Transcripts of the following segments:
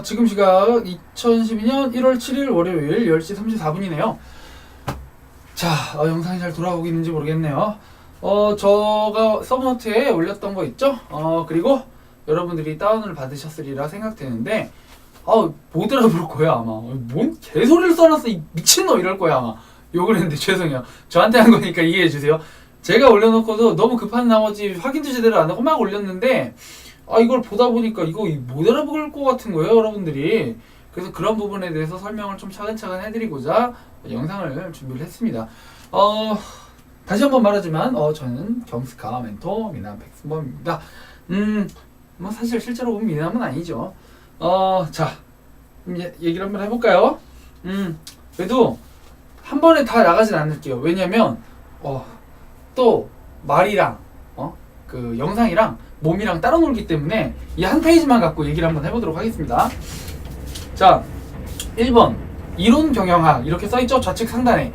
지금 시각 2012년 1월 7일 월요일 10시 34분이네요. 자, 영상이 잘 돌아오고 있는지 모르겠네요. 제가 서브노트에 올렸던 거 있죠? 그리고 여러분들이 다운을 받으셨으리라 생각되는데, 못 알아볼 거야, 아마. 뭔 개소리를 써놨어, 이 미친놈 이럴 거야, 아마. 욕을 했는데 죄송해요. 저한테 한 거니까 이해해주세요. 제가 올려놓고도 너무 급한 나머지 확인도 제대로 안 하고 막 올렸는데, 이걸 보다 보니까 이거 못 알아볼 것 같은 거예요, 여러분들이. 그래서 그런 부분에 대해서 설명을 좀 차근차근 해드리고자 영상을 준비를 했습니다. 다시 한번 말하지만, 저는 경스카 멘토 미남 백승범입니다. 뭐 사실 실제로 보면 미남은 아니죠. 자, 얘기를 한번 해볼까요? 그래도 한 번에 다 나가진 않을게요. 왜냐면, 또 말이랑, 그 영상이랑 몸이랑 따로 놀기 때문에 이 한 페이지만 갖고 얘기를 한번 해보도록 하겠습니다. 자, 1번 이론 경영학 이렇게 써있죠? 좌측 상단에.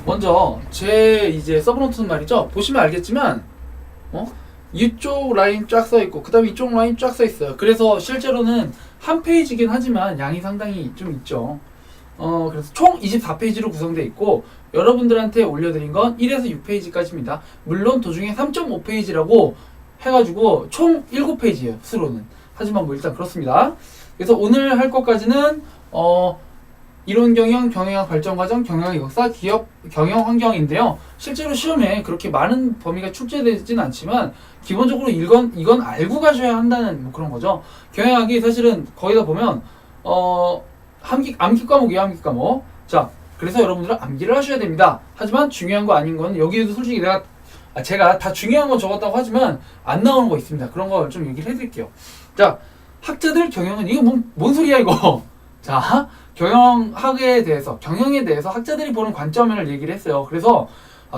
먼저 제 이제 서브노트 말이죠. 보시면 알겠지만 이쪽 라인 쫙 써있고 그 다음에 이쪽 라인 쫙 써있어요. 그래서 실제로는 한 페이지긴 하지만 양이 상당히 좀 있죠. 그래서 총 24페이지로 구성되어 있고 여러분들한테 올려드린 건 1에서 6페이지까지입니다. 물론 도중에 3.5페이지라고 해가지고 총 7페이지예요, 수로는. 하지만 뭐 일단 그렇습니다. 그래서 오늘 할 것까지는 이론 경영, 경영학 발전 과정, 경영학 역사, 기업 경영 환경인데요. 실제로 시험에 그렇게 많은 범위가 출제되지는 않지만 기본적으로 이건 알고 가셔야 한다는 뭐 그런 거죠. 경영학이 사실은 거기다 보면 암기 과목이에요, 암기 과목. 자, 그래서 여러분들은 암기를 하셔야 됩니다. 하지만 중요한 거 아닌 건 여기에도 솔직히 제가 다 중요한 건 적었다고 하지만 안 나오는 거 있습니다. 그런 걸 좀 얘기를 해드릴게요. 자, 학자들 경영은 이거 뭔 소리야 이거. 자, 경영에 대해서 학자들이 보는 관점을 얘기를 했어요. 그래서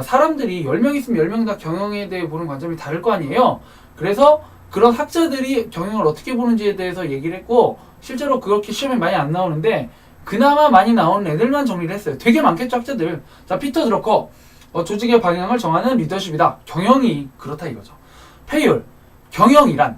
사람들이 10명 있으면 10명 다 경영에 대해 보는 관점이 다를 거 아니에요. 그래서 그런 학자들이 경영을 어떻게 보는지에 대해서 얘기를 했고 실제로 그렇게 시험에 많이 안 나오는데 그나마 많이 나오는 애들만 정리를 했어요. 되게 많겠죠, 학자들. 자, 피터 드러커. 조직의 방향을 정하는 리더십이다. 경영이 그렇다 이거죠. 페이율. 경영이란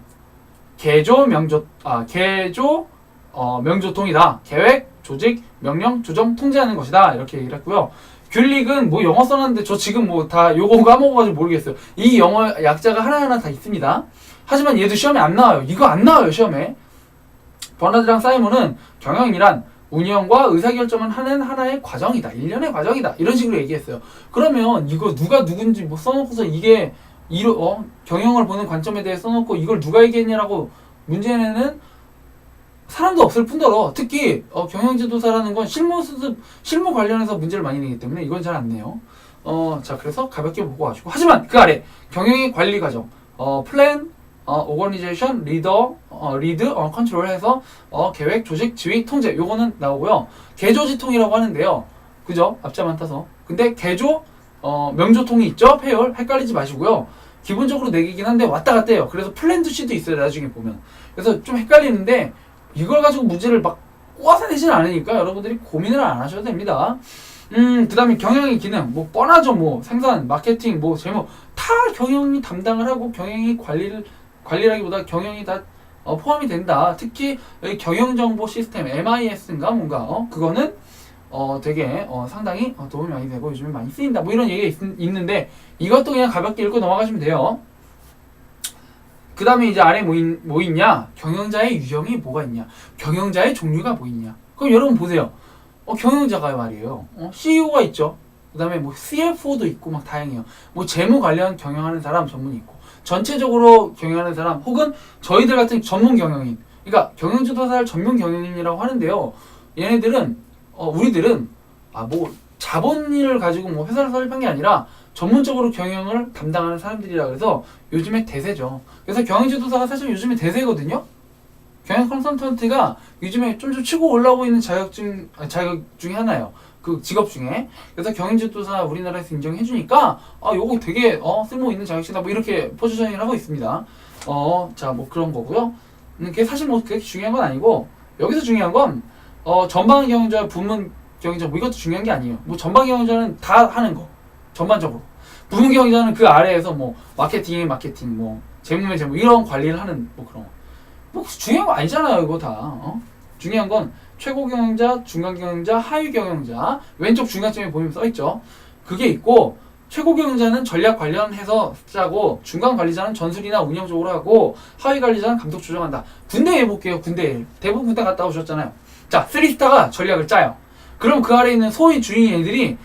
명조통이다. 계획, 조직, 명령, 조정, 통제하는 것이다. 이렇게 얘기를 했고요. 균릭은 뭐 영어 써놨는데 저 지금 뭐 다 요거 까먹어가지고 모르겠어요. 이 영어 약자가 하나하나 다 있습니다. 하지만 얘도 시험에 안 나와요. 이거 안 나와요, 시험에. 버나드랑 사이먼은 경영이란 운영과 의사결정을 하는 하나의 과정이다. 일련의 과정이다. 이런 식으로 얘기했어요. 그러면 이거 누가 누군지 뭐 써놓고서 이게 경영을 보는 관점에 대해 써놓고 이걸 누가 얘기했냐라고 문제 내는 사람도 없을 뿐더러 특히 경영지도사라는 건 실무 관련해서 문제를 많이 내기 때문에 이건 잘 안 내요. 자, 그래서 가볍게 보고 가지고 하지만 그 아래 경영의 관리 과정, 플랜, 오거니제이션, 리드, 컨트롤 해서 계획, 조직, 지휘, 통제 요거는 나오고요. 개조지통이라고 하는데요. 그죠? 앞자만 따서. 근데 개조, 명조통이 있죠? 페이얼 헷갈리지 마시고요. 기본적으로 4개긴 한데 왔다 갔다 해요. 그래서 플랜드 C도 있어요, 나중에 보면. 그래서 좀 헷갈리는데 이걸 가지고 문제를 막 꼬아서 내지는 않으니까 여러분들이 고민을 안 하셔도 됩니다. 그 다음에 경영의 기능, 뭐 뻔하죠. 뭐 생산, 마케팅, 뭐 재무 다 경영이 담당을 하고 경영이 관리라기보다 경영이 다 포함이 된다. 특히 여기 경영정보 시스템 MIS인가 뭔가 그거는 되게 상당히 도움이 많이 되고 요즘에 많이 쓰인다. 뭐 이런 얘기가 있는데 이것도 그냥 가볍게 읽고 넘어가시면 돼요. 그 다음에 이제 아래 뭐 있냐? 경영자의 유형이 뭐가 있냐? 경영자의 종류가 뭐 있냐? 그럼 여러분 보세요. 경영자가 말이에요. CEO가 있죠. 그 다음에 뭐 CFO도 있고 막 다양해요. 뭐 재무 관련 경영하는 사람 전문이 있고 전체적으로 경영하는 사람 혹은 저희들 같은 전문 경영인, 그러니까 경영지도사를 전문 경영인이라고 하는데요. 얘네들은 우리들은 뭐 자본을 가지고 뭐 회사를 설립한 게 아니라 전문적으로 경영을 담당하는 사람들이라 그래서 요즘에 대세죠. 그래서 경영지도사가 사실 요즘에 대세거든요. 경영 컨설턴트가 요즘에 좀 치고 올라오고 있는 자격 중에 하나예요. 그 직업 중에. 그래서 경영지도사 우리나라에서 인정해주니까 요거 되게 쓸모 있는 자격이다. 뭐 이렇게 포지셔닝을 하고 있습니다. 자, 뭐 그런 거고요. 그게 사실 뭐 그렇게 중요한 건 아니고 여기서 중요한 건 전방 경영자, 부문 경영자 뭐 이것도 중요한 게 아니에요. 뭐 전방 경영자는 다 하는 거. 전반적으로. 부문 경영자는 그 아래에서 뭐 마케팅, 뭐 재무 이런 관리를 하는 뭐 그런 거. 뭐 중요한 거 아니잖아요, 이거 다. 중요한 건 최고 경영자, 중간 경영자, 하위 경영자, 왼쪽 중간쯤에 보면 써있죠. 그게 있고, 최고 경영자는 전략 관련해서 짜고, 중간 관리자는 전술이나 운영 쪽으로 하고, 하위 관리자는 감독 조정한다. 군대 해볼게요, 군대. 대부분 군대 갔다 오셨잖아요. 자, 3스타가 전략을 짜요. 그럼 그 아래에 있는 소위 주인 애들이,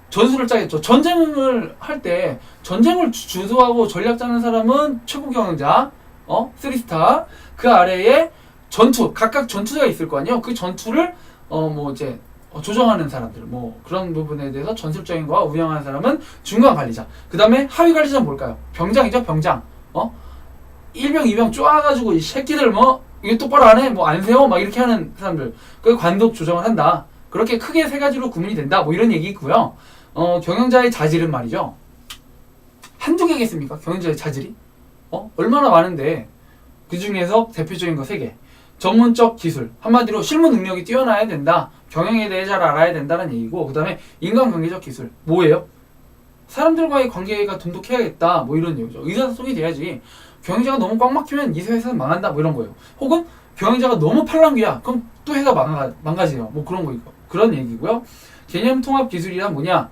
전술을 짜겠죠. 전쟁을 할 때, 전쟁을 주도하고 전략 짜는 사람은 최고 경영자, 3스타. 그 아래에 전투, 각각 전투가 있을 거 아니에요. 그 전투를, 조정하는 사람들, 그런 부분에 대해서 전술적인 거와 운영하는 사람은 중간 관리자. 그 다음에 하위 관리자는 뭘까요? 병장이죠, 병장. 1병, 2병 쪼아가지고 이 새끼들 이거 똑바로 안 해? 안 세워? 막 이렇게 하는 사람들. 그 관독 조정을 한다. 그렇게 크게 세 가지로 구분이 된다. 이런 얘기 있고요. 경영자의 자질은 말이죠. 한두 개겠습니까? 경영자의 자질이? 얼마나 많은데. 그 중에서 대표적인 거 3개. 전문적 기술. 한마디로 실무 능력이 뛰어나야 된다. 경영에 대해 잘 알아야 된다는 얘기고, 그 다음에 인간관계적 기술. 뭐예요? 사람들과의 관계가 돈독해야겠다. 이런 얘기죠. 의사소통이 돼야지. 경영자가 너무 꽉 막히면 이 회사는 망한다. 이런 거예요. 혹은 경영자가 너무 팔랑귀야. 그럼 또 회사 망가지요. 그런 거 그런 얘기고요. 개념 통합 기술이란 뭐냐?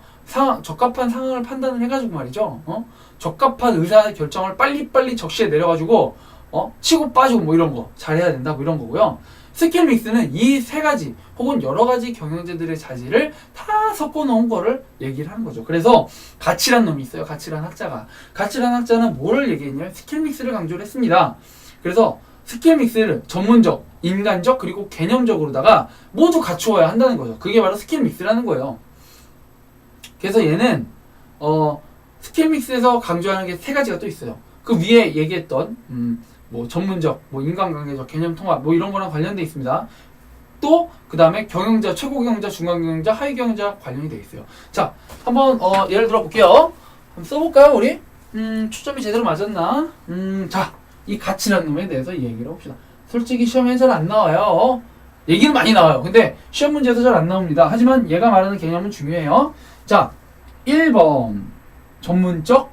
적합한 상황을 판단을 해가지고 말이죠. 적합한 의사 결정을 빨리빨리 적시에 내려가지고 치고 빠지고 이런 거 잘해야 된다. 이런 거고요. 스킬 믹스는 이 3가지 혹은 여러 가지 경영자들의 자질을 다 섞어 놓은 거를 얘기를 하는 거죠. 그래서 가치란 놈이 있어요. 가치란 학자가. 가치란 학자는 뭐를 얘기했냐면 스킬 믹스를 강조를 했습니다. 그래서 스킬 믹스를 전문적, 인간적, 그리고 개념적으로다가 모두 갖추어야 한다는 거죠. 그게 바로 스킬 믹스라는 거예요. 그래서 얘는 스킬 믹스에서 강조하는 게 3가지가 또 있어요. 그 위에 얘기했던 전문적, 인간관계적, 개념 통합 이런 거랑 관련돼 있습니다. 또 그 다음에 경영자, 최고 경영자, 중간 경영자, 하위 경영자 관련이 돼 있어요. 자, 한번 예를 들어 볼게요. 한번 써볼까요, 우리? 초점이 제대로 맞았나? 자, 이 가치라는 놈에 대해서 얘기를 해봅시다. 솔직히 시험에 잘 안 나와요. 얘기는 많이 나와요. 근데 시험 문제에서 잘 안 나옵니다. 하지만 얘가 말하는 개념은 중요해요. 자, 1번 전문적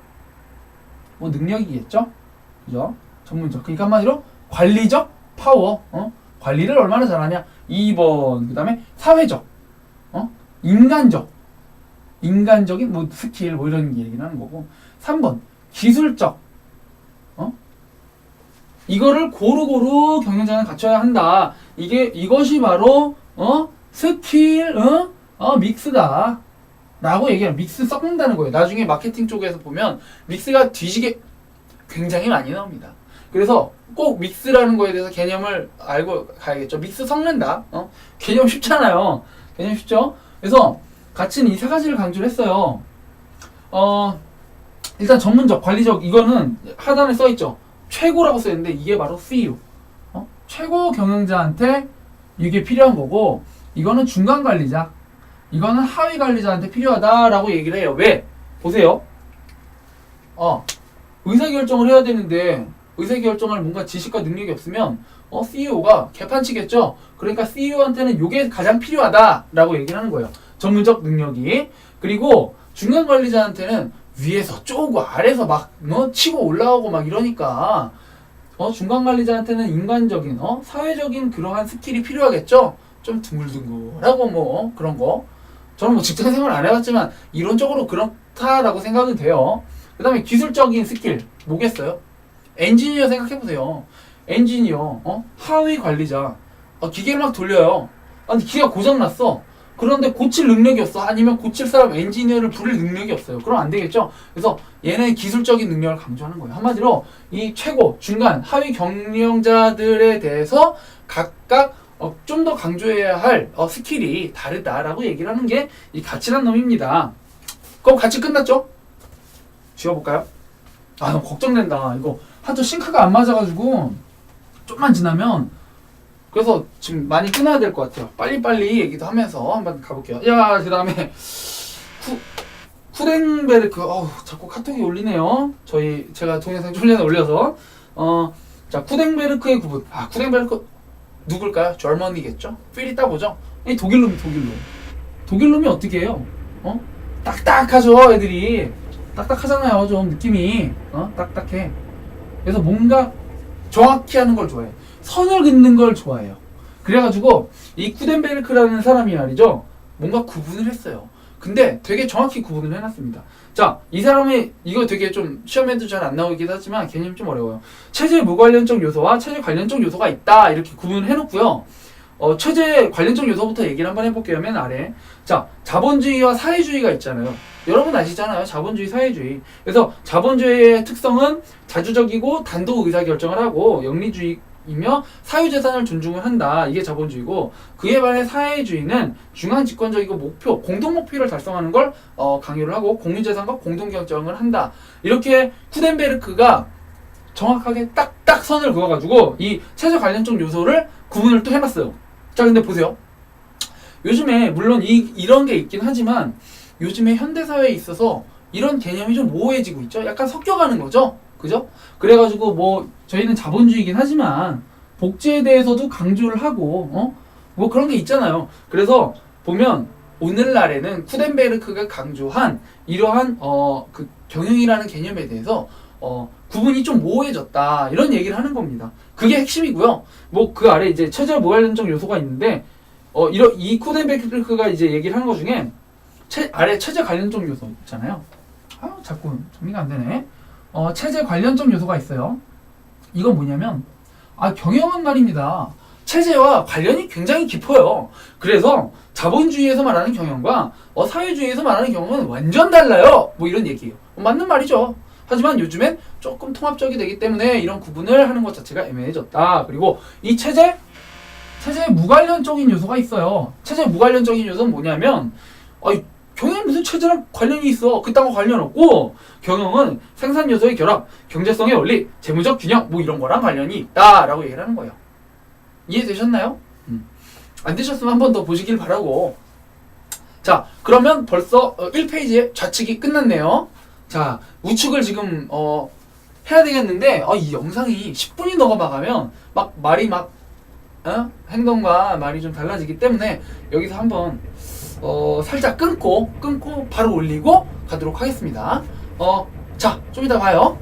능력이겠죠? 그죠? 전문적. 그러니까 한마디로 관리적 파워. 관리를 얼마나 잘하냐. 2번. 그 다음에 사회적. 인간적인 스킬 이런 얘기를 하는 거고. 3번. 기술적. 이거를 고루고루 경영자는 갖춰야 한다. 이것이 바로 스킬 믹스다. 라고 얘기해요. 믹스 섞는다는 거예요. 나중에 마케팅 쪽에서 보면 믹스가 뒤지게 굉장히 많이 나옵니다. 그래서 꼭 믹스라는 거에 대해서 개념을 알고 가야겠죠. 믹스 섞는다. 개념 쉽잖아요. 개념 쉽죠? 그래서 가치는 이 3가지를 강조를 했어요. 일단 전문적, 관리적, 이거는 하단에 써있죠. 최고라고 써있는데 이게 바로 CEO. 최고 경영자한테 이게 필요한 거고, 이거는 중간 관리자, 이거는 하위 관리자한테 필요하다라고 얘기를 해요. 왜? 보세요. 의사결정을 해야 되는데 의사결정할 뭔가 지식과 능력이 없으면 CEO가 개판치겠죠. 그러니까 CEO한테는 이게 가장 필요하다라고 얘기를 하는 거예요. 전문적 능력이. 그리고 중간 관리자한테는 위에서 쪼고 아래서 막 치고 올라오고 막 이러니까 중간 관리자한테는 인간적인 사회적인 그러한 스킬이 필요하겠죠. 좀 둥글둥글하고 그런 거. 저는 직장 생활 안 해봤지만 이론적으로 그렇다라고 생각은 돼요. 그 다음에 기술적인 스킬 뭐겠어요? 엔지니어 생각해보세요. 엔지니어 하위 관리자. 기계를 막 돌려요. 아니 기계가 고장났어. 그런데 고칠 능력이 없어. 아니면 고칠 사람 엔지니어를 부를 능력이 없어요. 그럼 안 되겠죠? 그래서 얘는 기술적인 능력을 강조하는 거예요. 한마디로 이 최고, 중간, 하위 경영자들에 대해서 각각 좀 더 강조해야 할 스킬이 다르다라고 얘기를 하는 게 이 가치란 놈입니다. 그럼 가치 끝났죠? 지워볼까요? 너무 걱정된다. 이거 한쪽 싱크가 안 맞아가지고 좀만 지나면, 그래서 지금 많이 끊어야 될 것 같아요. 빨리빨리 얘기도 하면서 한번 가볼게요. 야, 그 다음에 쿠덴베르크. 자꾸 카톡이 올리네요. 제가 동영상 좀 전에 올려서. 자, 쿠덴베르크의 구분. 쿠덴베르크 누굴까요? 젊은이겠죠? 필이 따보죠? 이 독일놈이 어떻게 해요? 딱딱하죠, 애들이. 딱딱하잖아요, 좀 느낌이. 딱딱해. 그래서 뭔가 정확히 하는 걸 좋아해요. 선을 긋는 걸 좋아해요. 그래가지고 이 쿠덴베르크라는 사람이 말이죠. 뭔가 구분을 했어요. 근데 되게 정확히 구분을 해놨습니다. 자, 이 사람이 이거 되게 좀 시험에도 잘 안 나오긴 하지만 개념이 좀 어려워요. 체제 무관련적 요소와 체제 관련적 요소가 있다 이렇게 구분을 해놓고요. 체제 관련적 요소부터 얘기를 한번 해볼게요. 맨 아래. 자, 자본주의와 사회주의가 있잖아요. 여러분 아시잖아요. 자본주의, 사회주의. 그래서 자본주의의 특성은 자주적이고 단독 의사결정을 하고 영리주의이며 사유재산을 존중을 한다. 이게 자본주의고, 그에 반해 사회주의는 중앙집권적이고 목표, 공동 목표를 달성하는 걸 강요를 하고 공유재산과 공동결정을 한다. 이렇게 쿠덴베르크가 정확하게 딱딱 선을 그어가지고 이 체제 관련적 요소를 구분을 또 해놨어요. 자, 근데 보세요. 요즘에 물론 이런 게 있긴 하지만 요즘에 현대사회에 있어서 이런 개념이 좀 모호해지고 있죠. 약간 섞여가는 거죠. 그죠? 그래가지고 뭐 저희는 자본주의이긴 하지만 복지에 대해서도 강조를 하고 뭐 그런 게 있잖아요. 그래서 보면 오늘날에는 쿠덴베르크가 강조한 이러한 그 경영이라는 개념에 대해서 구분이 좀 모호해졌다 이런 얘기를 하는 겁니다. 그게 핵심이고요. 뭐 그 아래 이제 체제 무관련적 요소가 있는데 이 쿠덴베르크가 이제 얘기를 하는 것 중에 아래 체제 관련적 요소 있잖아요. 자꾸 정리가 안 되네. 체제 관련적 요소가 있어요. 이건 뭐냐면 경영은 말입니다. 체제와 관련이 굉장히 깊어요. 그래서 자본주의에서 말하는 경영과 사회주의에서 말하는 경영은 완전 달라요. 뭐 이런 얘기예요. 맞는 말이죠. 하지만 요즘엔 조금 통합적이 되기 때문에 이런 구분을 하는 것 자체가 애매해졌다. 그리고 이 체제에 무관련적인 요소가 있어요. 체제 무관련적인 요소는 뭐냐면 경영이 무슨 체제랑 관련이 있어. 그딴 거 관련 없고 경영은 생산 요소의 결합, 경제성의 원리, 재무적 균형 뭐 이런 거랑 관련이 있다라고 얘기를 하는 거예요. 이해되셨나요? 안 되셨으면 한 번 더 보시길 바라고. 자, 그러면 벌써 1페이지의 좌측이 끝났네요. 자, 우측을 지금 해야 되겠는데 이 영상이 10분이 넘어가면 말이 행동과 말이 좀 달라지기 때문에 여기서 한번 살짝 끊고 바로 올리고 가도록 하겠습니다. 자, 좀 이따 봐요.